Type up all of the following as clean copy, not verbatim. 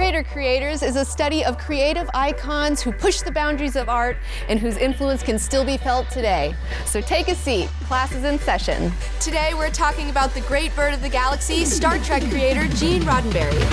Greater Creators is a study of creative icons who push the boundaries of art and whose influence can still be felt today. So take a seat, class is in session. Today we're talking about the great bird of the galaxy, Star Trek creator Gene Roddenberry.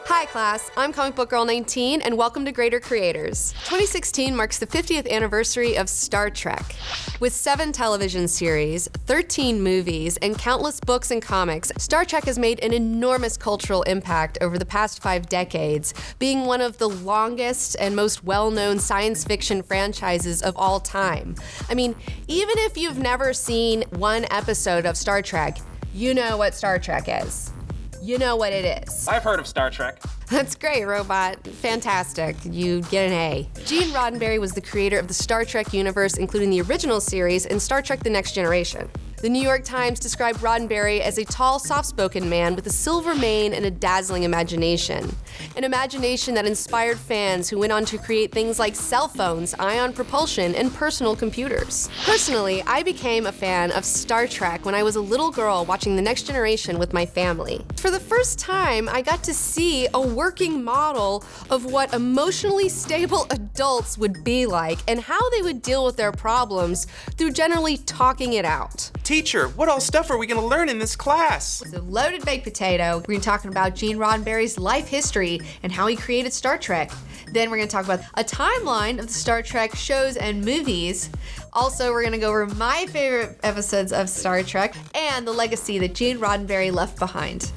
Hi class, I'm Comic Book Girl 19 and welcome to Greater Creators. 2016 marks the 50th anniversary of Star Trek. With 7 television series, 13 movies, and countless books and comics, Star Trek has made an enormous cultural impact over the past 5 decades, being one of the longest and most well-known science fiction franchises of all time. I mean, even if you've never seen one episode of Star Trek, you know what Star Trek is. You know what it is. I've heard of Star Trek. That's great, Robot. Fantastic. You get an A. Gene Roddenberry was the creator of the Star Trek universe, including the original series and Star Trek The Next Generation. The New York Times described Roddenberry as a tall, soft-spoken man with a silver mane and a dazzling imagination. An imagination that inspired fans who went on to create things like cell phones, ion propulsion, and personal computers. Personally, I became a fan of Star Trek when I was a little girl watching The Next Generation with my family. For the first time, I got to see a working model of what emotionally stable adults would be like and how they would deal with their problems through generally talking it out. Teacher, what all stuff are we going to learn in this class? It's a loaded baked potato. We're going to be talking about Gene Roddenberry's life history and how he created Star Trek. Then we're going to talk about a timeline of the Star Trek shows and movies. Also, we're going to go over my favorite episodes of Star Trek and the legacy that Gene Roddenberry left behind.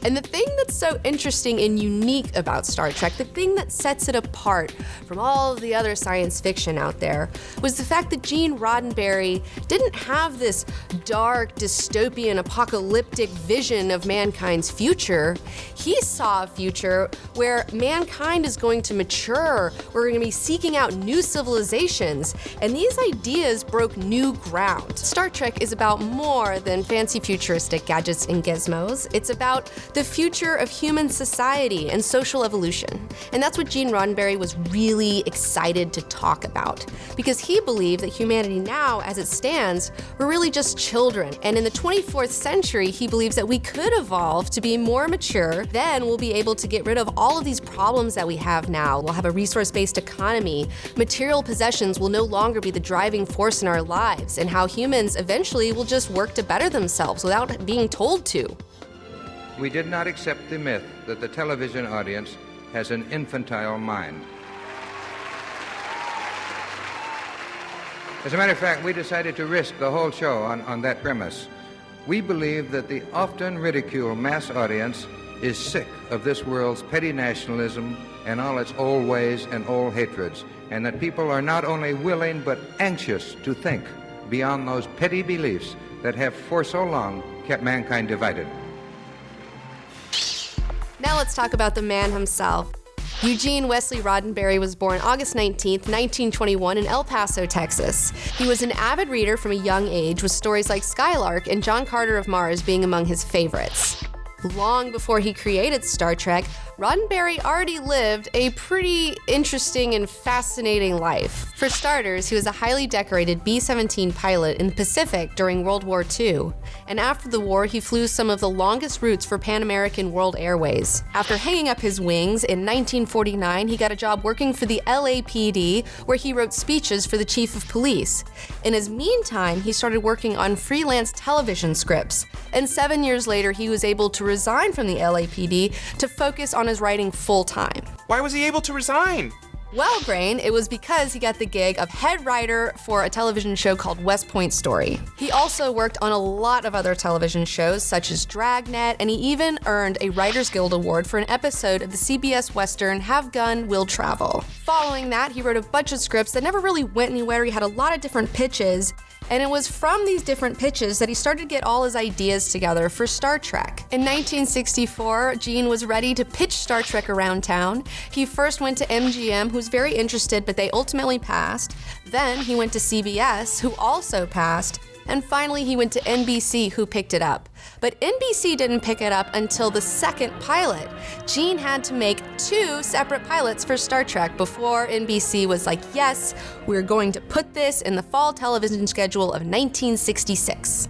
And the thing that's so interesting and unique about Star Trek, the thing that sets it apart from all of the other science fiction out there, was the fact that Gene Roddenberry didn't have this dark, dystopian, apocalyptic vision of mankind's future. He saw a future where mankind is going to mature, we're going to be seeking out new civilizations, and these ideas broke new ground. Star Trek is about more than fancy futuristic gadgets and gizmos. It's about the future of human society and social evolution. And that's what Gene Roddenberry was really excited to talk about, because he believed that humanity now, as it stands, we're really just children. And in the 24th century, he believes that we could evolve to be more mature. Then we'll be able to get rid of all of these problems that we have now. We'll have a resource-based economy. Material possessions will no longer be the driving force in our lives, and how humans eventually will just work to better themselves without being told to. We did not accept the myth that the television audience has an infantile mind. As a matter of fact, we decided to risk the whole show on that premise. We believe that the often ridiculed mass audience is sick of this world's petty nationalism and all its old ways and old hatreds, and that people are not only willing but anxious to think beyond those petty beliefs that have for so long kept mankind divided. Now let's talk about the man himself. Eugene Wesley Roddenberry was born August 19, 1921 in El Paso, Texas. He was an avid reader from a young age, with stories like Skylark and John Carter of Mars being among his favorites. Long before he created Star Trek, Roddenberry already lived a pretty interesting and fascinating life. For starters, he was a highly decorated B-17 pilot in the Pacific during World War II. And after the war, he flew some of the longest routes for Pan American World Airways. After hanging up his wings in 1949, he got a job working for the LAPD, where he wrote speeches for the chief of police. In his meantime, he started working on freelance television scripts. And 7 years later, he was able to resign from the LAPD to focus on his writing full-time. Why was he able to resign? Well, Brain, it was because he got the gig of head writer for a television show called West Point Story. He also worked on a lot of other television shows, such as Dragnet, and he even earned a Writers Guild Award for an episode of the CBS Western Have Gun, Will Travel. Following that, he wrote a bunch of scripts that never really went anywhere. He had a lot of different pitches, and it was from these different pitches that he started to get all his ideas together for Star Trek. In 1964, Gene was ready to pitch Star Trek around town. He first went to MGM, who was very interested, but they ultimately passed. Then he went to CBS, who also passed. And finally, he went to NBC, who picked it up. But NBC didn't pick it up until the second pilot. Gene had to make 2 separate pilots for Star Trek before NBC was like, yes, we're going to put this in the fall television schedule of 1966.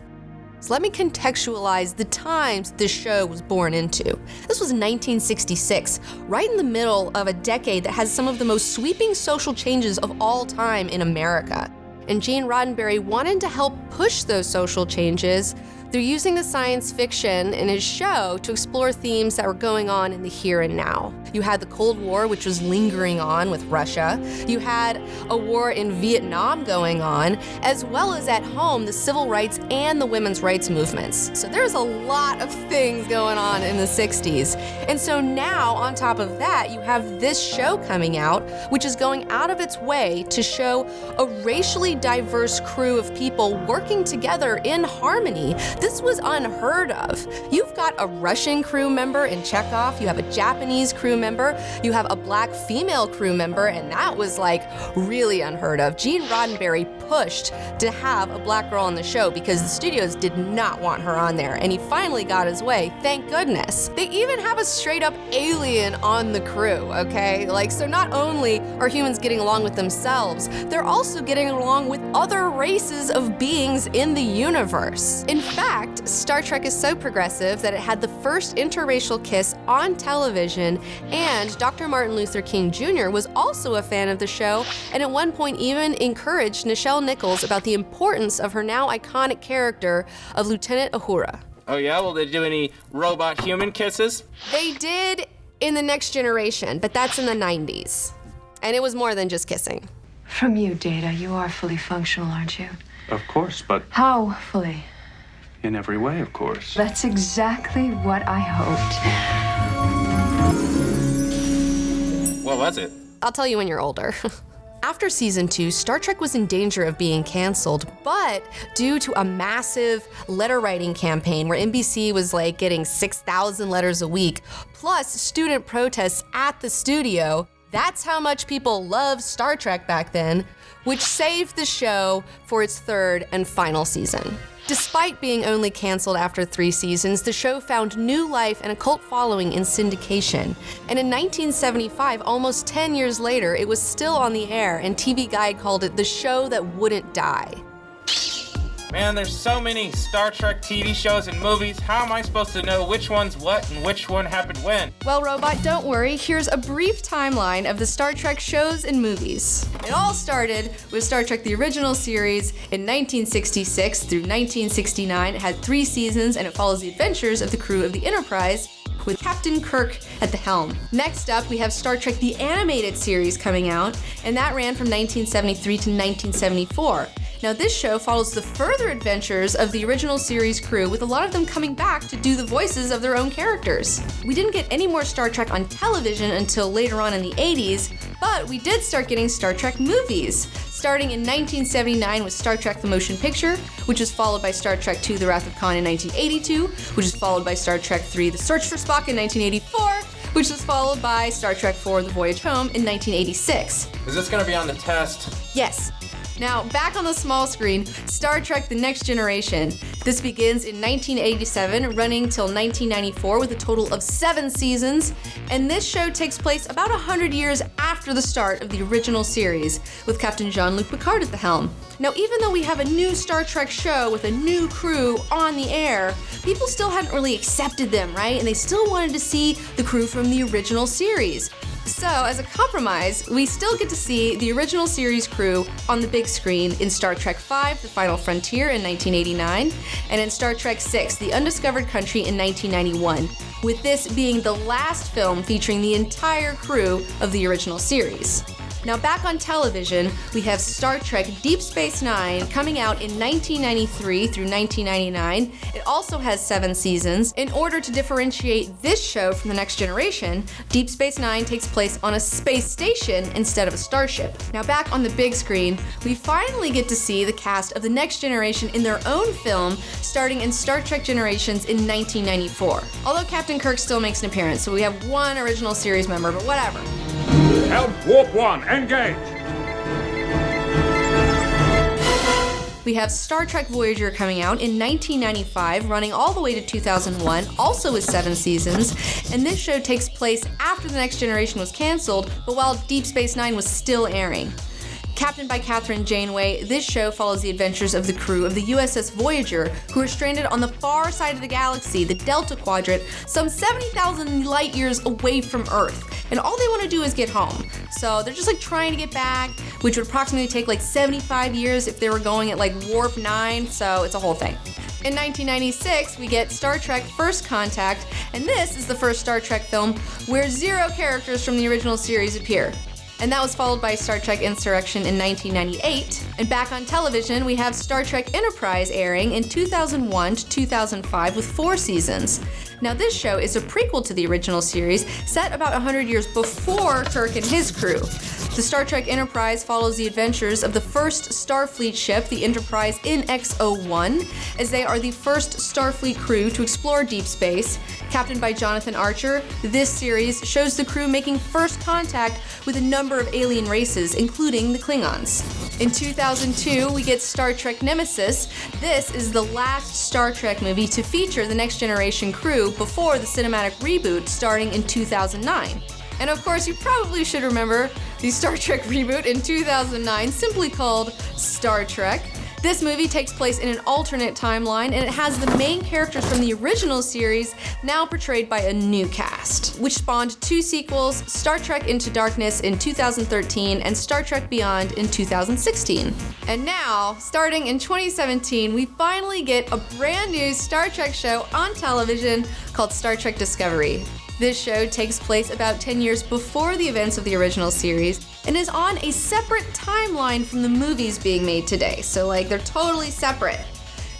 So let me contextualize the times this show was born into. This was 1966, right in the middle of a decade that has some of the most sweeping social changes of all time in America. And Gene Roddenberry wanted to help push those social changes through using the science fiction in his show to explore themes that were going on in the here and now. You had the Cold War, which was lingering on with Russia. You had a war in Vietnam going on, as well as at home, the civil rights and the women's rights movements. So there's a lot of things going on in the 60s. And so now, on top of that, you have this show coming out, which is going out of its way to show a racially diverse crew of people working together in harmony. This was unheard of. You've got a Russian crew member in Chekhov, you have a Japanese crew member, you have a black female crew member, and that was like really unheard of. Gene Roddenberry pushed to have a black girl on the show because the studios did not want her on there, and he finally got his way, thank goodness. They even have a straight up alien on the crew, okay? Like, so not only are humans getting along with themselves, they're also getting along with other races of beings in the universe. In fact, Star Trek is so progressive that it had the first interracial kiss on television, and Dr. Martin Luther King Jr. was also a fan of the show, and at one point even encouraged Nichelle Nichols about the importance of her now iconic character of Lieutenant Uhura. Oh yeah? Will they do any robot-human kisses? They did in The Next Generation, but that's in the 90s. And it was more than just kissing. From you, Data, you are fully functional, aren't you? Of course, but How fully? in every way, of course. That's exactly what I hoped. What was it? I'll tell you when you're older. After season 2, Star Trek was in danger of being canceled, but due to a massive letter writing campaign where NBC was like getting 6,000 letters a week, plus student protests at the studio, that's how much people loved Star Trek back then, which saved the show for its 3rd and final season. Despite being only canceled after 3 seasons, the show found new life and a cult following in syndication. And in 1975, almost 10 years later, it was still on the air, and TV Guide called it the show that wouldn't die. Man, there's so many Star Trek TV shows and movies. How am I supposed to know which one's what and which one happened when? Well, Robot, don't worry. Here's a brief timeline of the Star Trek shows and movies. It all started with Star Trek the original series in 1966 through 1969. It had 3 seasons, and it follows the adventures of the crew of the Enterprise with Captain Kirk at the helm. Next up, we have Star Trek the Animated Series coming out, and that ran from 1973 to 1974. Now, this show follows the further adventures of the original series crew, with a lot of them coming back to do the voices of their own characters. We didn't get any more Star Trek on television until later on in the 80s, but we did start getting Star Trek movies, starting in 1979 with Star Trek the Motion Picture, which was followed by Star Trek II The Wrath of Khan in 1982, which is followed by Star Trek III The Search for Spock in 1984, which was followed by Star Trek IV The Voyage Home in 1986. Is this gonna be on the test? Yes. Now, back on the small screen, Star Trek The Next Generation. This begins in 1987, running till 1994 with a total of 7 seasons, and this show takes place about 100 years after the start of the original series, with Captain Jean-Luc Picard at the helm. Now, even though we have a new Star Trek show with a new crew on the air, people still hadn't really accepted them, right? And they still wanted to see the crew from the original series. So, as a compromise, we still get to see the original series crew on the big screen in Star Trek V, The Final Frontier in 1989, and in Star Trek VI, The Undiscovered Country in 1991, with this being the last film featuring the entire crew of the original series. Now, back on television, we have Star Trek Deep Space Nine coming out in 1993 through 1999. It also has 7 seasons. In order to differentiate this show from The Next Generation, Deep Space Nine takes place on a space station instead of a starship. Now, back on the big screen, we finally get to see the cast of The Next Generation in their own film, starting in Star Trek Generations in 1994. Although Captain Kirk still makes an appearance, so we have 1 original series member, but whatever. Help Warp 1, engage! we have Star Trek Voyager coming out in 1995, running all the way to 2001, also with 7 seasons. And this show takes place after The Next Generation was canceled, but while Deep Space Nine was still airing. Captained by Catherine Janeway, this show follows the adventures of the crew of the USS Voyager, who are stranded on the far side of the galaxy, the Delta Quadrant, some 70,000 light years away from Earth. And all they want to do is get home. So they're just trying to get back, which would approximately take 75 years if they were going at warp 9, so it's a whole thing. In 1996, we get Star Trek First Contact, and this is the first Star Trek film where 0 characters from the original series appear. And that was followed by Star Trek Insurrection in 1998. And back on television, we have Star Trek Enterprise airing in 2001 to 2005 with 4 seasons. Now this show is a prequel to the original series, set about 100 years before Kirk and his crew. The Star Trek Enterprise follows the adventures of the first Starfleet ship, the Enterprise NX-01, as they are the first Starfleet crew to explore deep space. Captained by Jonathan Archer, this series shows the crew making first contact with a number of alien races, including the Klingons. In 2002, we get Star Trek Nemesis. This is the last Star Trek movie to feature the Next Generation crew before the cinematic reboot starting in 2009. And of course, you probably should remember the Star Trek reboot in 2009, simply called Star Trek. This movie takes place in an alternate timeline, and it has the main characters from the original series now portrayed by a new cast, which spawned 2 sequels, Star Trek Into Darkness in 2013 and Star Trek Beyond in 2016. And now, starting in 2017, we finally get a brand new Star Trek show on television called Star Trek Discovery. This show takes place about 10 years before the events of the original series and is on a separate timeline from the movies being made today. So they're totally separate.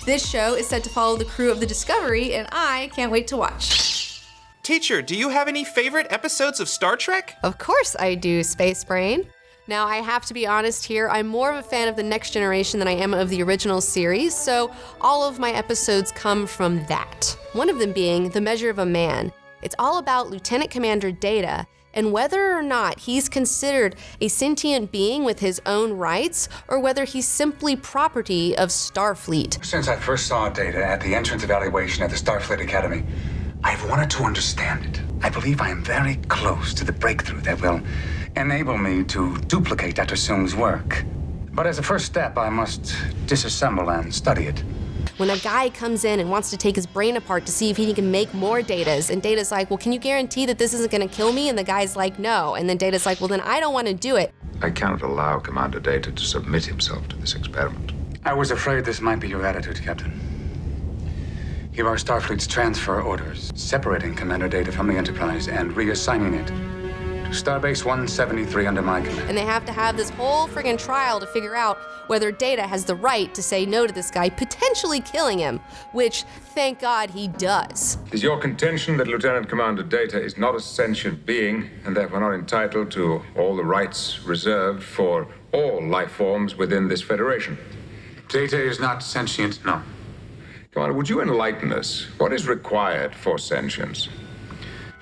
This show is set to follow the crew of the Discovery, and I can't wait to watch. Teacher, do you have any favorite episodes of Star Trek? Of course I do, Space Brain. Now, I have to be honest here, I'm more of a fan of The Next Generation than I am of the original series, so all of my episodes come from that. One of them being The Measure of a Man. It's all about Lieutenant Commander Data and whether or not he's considered a sentient being with his own rights or whether he's simply property of Starfleet. Since I first saw Data at the entrance evaluation at the Starfleet Academy, I've wanted to understand it. I believe I am very close to the breakthrough that will enable me to duplicate Dr. Soong's work. But as a first step, I must disassemble and study it. When a guy comes in and wants to take his brain apart to see if he can make more Datas, and Data's like, well, can you guarantee that this isn't gonna kill me? And the guy's like, no. And then Data's like, well, then I don't want to do it. I cannot allow Commander Data to submit himself to this experiment. I was afraid this might be your attitude, Captain. Here are Starfleet's transfer orders, separating Commander Data from the Enterprise and reassigning it to Starbase 173 under my command. And they have to have this whole friggin' trial to figure out whether Data has the right to say no to this guy, potentially killing him, which, thank God, he does. Is your contention that Lieutenant Commander Data is not a sentient being and therefore not entitled to all the rights reserved for all life forms within this Federation? Data is not sentient, no. Commander, would you enlighten us? What is required for sentience?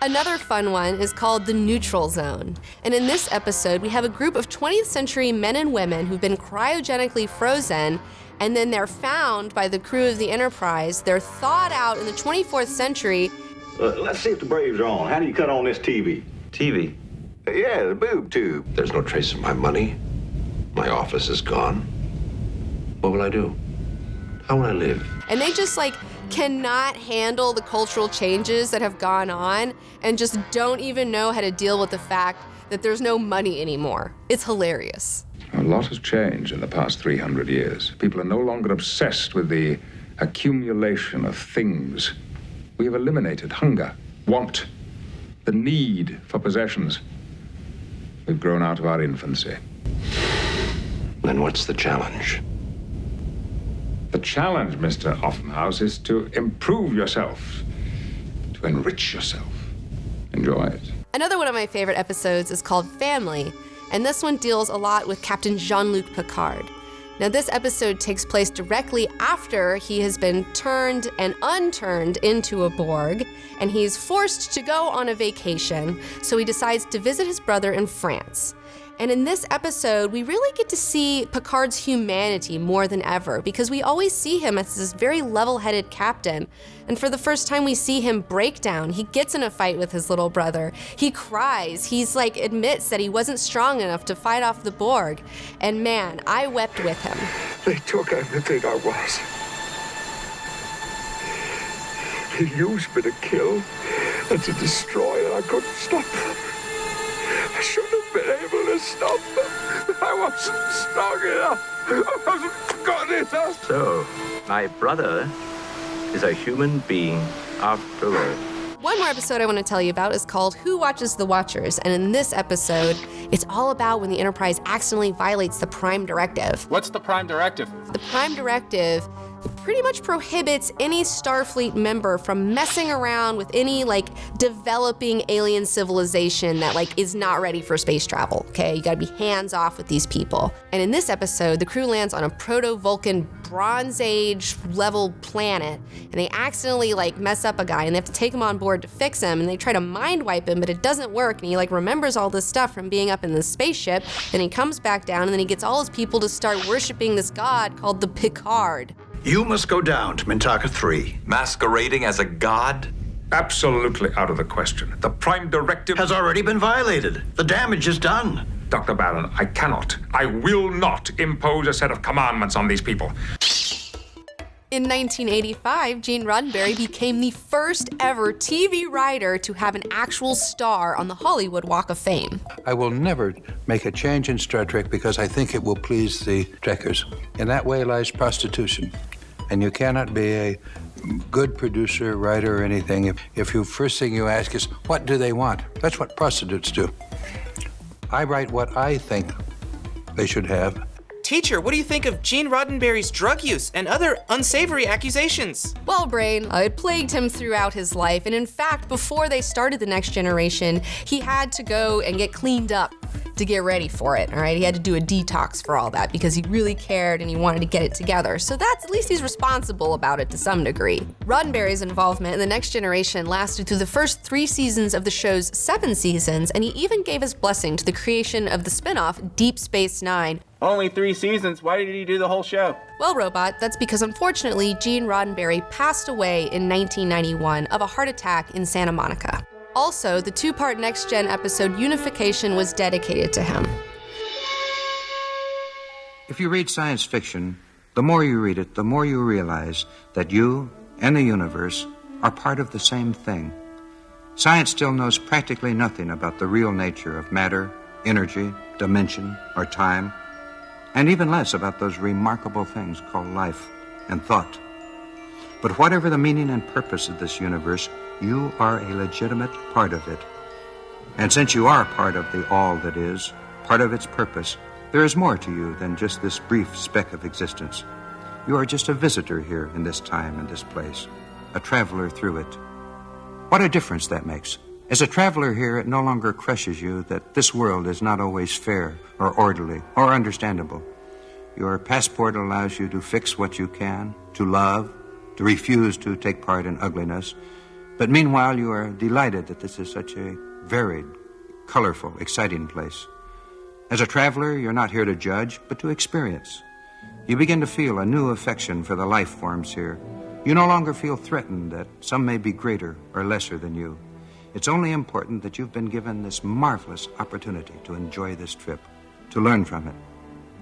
Another fun one is called the Neutral Zone. And in this episode, we have a group of 20th century men and women who've been cryogenically frozen, and then they're found by the crew of the Enterprise. They're thawed out in the 24th century. Let's see if the Braves are on. How do you cut on this TV? TV? Yeah, the boob tube. There's no trace of my money. My office is gone. What will I do? How will I live? And they just cannot handle the cultural changes that have gone on and just don't even know how to deal with the fact that there's no money anymore. It's hilarious. A lot has changed in the past 300 years. People are no longer obsessed with the accumulation of things. We have eliminated hunger, want, the need for possessions. We've grown out of our infancy. Then what's the challenge? The challenge, Mr. Offenhouse, is to improve yourself, to enrich yourself. Enjoy it. Another one of my favorite episodes is called Family, and this one deals a lot with Captain Jean-Luc Picard. Now, this episode takes place directly after he has been turned and unturned into a Borg, and he's forced to go on a vacation, so he decides to visit his brother in France. And in this episode, we really get to see Picard's humanity more than ever, because we always see him as this very level-headed captain. And for the first time, we see him break down. He gets in a fight with his little brother. He cries. He's admits that he wasn't strong enough to fight off the Borg. And man, I wept with him. They took everything I was. He used me to kill and to destroy, and I couldn't stop them. I should have been able to stop them. I wasn't strong enough. I wasn't good enough. So, my brother is a human being after all. One more episode I want to tell you about is called Who Watches the Watchers? And in this episode, it's all about when the Enterprise accidentally violates the Prime Directive. What's the Prime Directive? The Prime Directive pretty much prohibits any Starfleet member from messing around with any developing alien civilization that is not ready for space travel. Okay, you gotta be hands off with these people. And in this episode, the crew lands on a proto-Vulcan Bronze Age level planet, and they accidentally mess up a guy, and they have to take him on board to fix him, and they try to mind wipe him, but it doesn't work, and he remembers all this stuff from being up in the spaceship, and he comes back down, and then he gets all his people to start worshiping this god called the Picard. You must go down to Mintaka 3. Masquerading as a god? Absolutely out of the question. The Prime Directive has already been violated. The damage is done. Dr. Barron, I will not impose a set of commandments on these people. In 1985, Gene Roddenberry became the first ever TV writer to have an actual star on the Hollywood Walk of Fame. I will never make a change in Star Trek because I think it will please the Trekkers. In that way lies prostitution. And you cannot be a good producer, writer, or anything if you first thing you ask is, what do they want? That's what prostitutes do. I write what I think they should have. Teacher, what do you think of Gene Roddenberry's drug use and other unsavory accusations? Well, Brain, it plagued him throughout his life, and in fact, before they started The Next Generation, he had to go and get cleaned up to get ready for it, all right? He had to do a detox for all that because he really cared and he wanted to get it together. So that's, at least he's responsible about it to some degree. Roddenberry's involvement in The Next Generation lasted through the first 3 seasons of the show's 7 seasons, and he even gave his blessing to the creation of the spin-off Deep Space Nine. Only 3 seasons. Why did he do the whole show? Well, Robot, that's because unfortunately Gene Roddenberry passed away in 1991 of a heart attack in Santa Monica. Also, the 2-part Next Gen episode Unification was dedicated to him. If you read science fiction, the more you read it, the more you realize that you and the universe are part of the same thing. Science still knows practically nothing about the real nature of matter, energy, dimension, or time, and even less about those remarkable things called life and thought. But whatever the meaning and purpose of this universe, you are a legitimate part of it. And since you are part of the all that is, part of its purpose, there is more to you than just this brief speck of existence. You are just a visitor here in this time and this place, a traveler through it. What a difference that makes. As a traveler here, it no longer crushes you that this world is not always fair or orderly or understandable. Your passport allows you to fix what you can, to love, to refuse to take part in ugliness. But meanwhile, you are delighted that this is such a varied, colorful, exciting place. As a traveler, you're not here to judge, but to experience. You begin to feel a new affection for the life forms here. You no longer feel threatened that some may be greater or lesser than you. It's only important that you've been given this marvelous opportunity to enjoy this trip, to learn from it,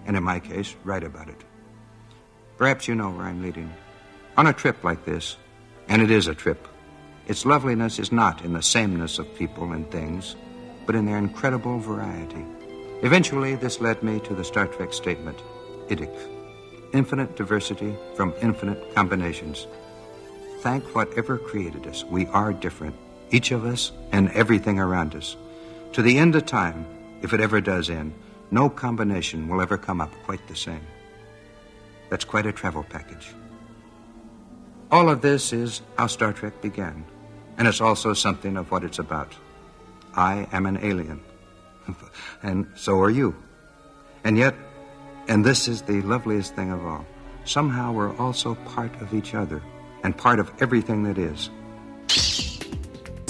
and in my case, write about it. Perhaps you know where I'm leading. On a trip like this, and it is a trip, its loveliness is not in the sameness of people and things, but in their incredible variety. Eventually, this led me to the Star Trek statement, IDIC, infinite diversity from infinite combinations. Thank whatever created us, we are different, each of us and everything around us. To the end of time, if it ever does end, no combination will ever come up quite the same. That's quite a travel package. All of this is how Star Trek began, and it's also something of what it's about. I am an alien, and so are you. And yet, and this is the loveliest thing of all, somehow we're also part of each other and part of everything that is.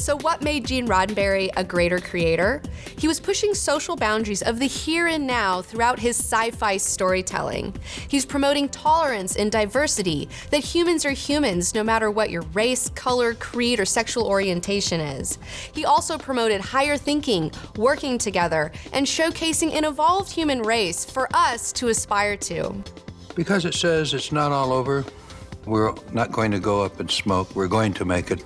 So what made Gene Roddenberry a greater creator? He was pushing social boundaries of the here and now throughout his sci-fi storytelling. He's promoting tolerance and diversity, that humans are humans no matter what your race, color, creed, or sexual orientation is. He also promoted higher thinking, working together, and showcasing an evolved human race for us to aspire to. Because it says it's not all over, we're not going to go up in smoke. We're going to make it.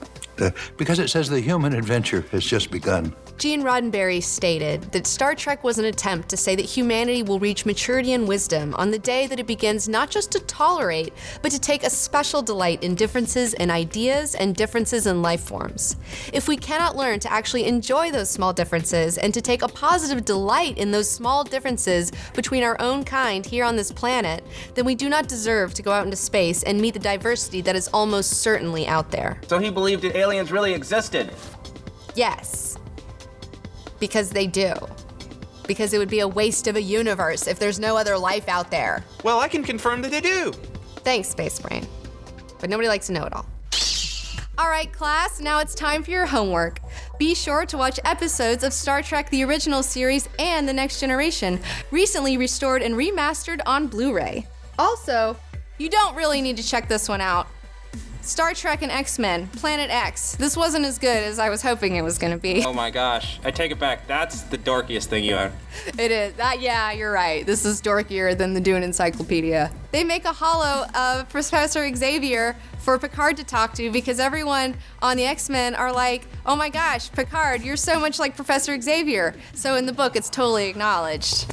Because it says the human adventure has just begun. Gene Roddenberry stated that Star Trek was an attempt to say that humanity will reach maturity and wisdom on the day that it begins not just to tolerate, but to take a special delight in differences in ideas and differences in life forms. If we cannot learn to actually enjoy those small differences and to take a positive delight in those small differences between our own kind here on this planet, then we do not deserve to go out into space and meet the diversity that is almost certainly out there. So he believed that aliens really existed? Yes. Because they do. Because it would be a waste of a universe if there's no other life out there. Well, I can confirm that they do. Thanks, Space Brain. But nobody likes to know it all. All right, class, now it's time for your homework. Be sure to watch episodes of Star Trek The Original Series and The Next Generation, recently restored and remastered on Blu-ray. Also, you don't really need to check this one out. Star Trek and X-Men, Planet X. This wasn't as good as I was hoping it was gonna be. Oh my gosh, I take it back. That's the dorkiest thing you own. It is. Yeah, you're right. This is dorkier than the Dune Encyclopedia. They make a holo of Professor Xavier for Picard to talk to because everyone on the X-Men are like, oh my gosh, Picard, you're so much like Professor Xavier. So in the book, it's totally acknowledged.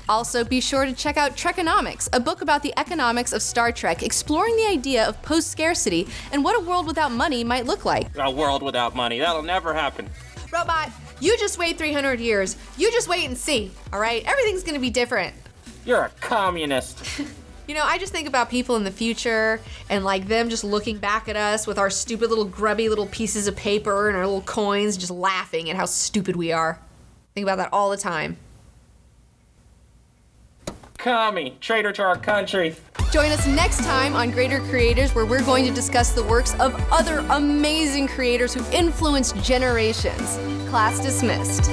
Also, be sure to check out Trekonomics, a book about the economics of Star Trek, exploring the idea of post-scarcity and what a world without money might look like. A world without money, that'll never happen. Robot, you just wait 300 years. You just wait and see, all right? Everything's gonna be different. You're a communist. You know, I just think about people in the future and like them just looking back at us with our stupid little grubby little pieces of paper and our little coins, just laughing at how stupid we are. Think about that all the time. Commie, traitor to our country. Join us next time on Greater Creators, where we're going to discuss the works of other amazing creators who influenced generations. Class dismissed.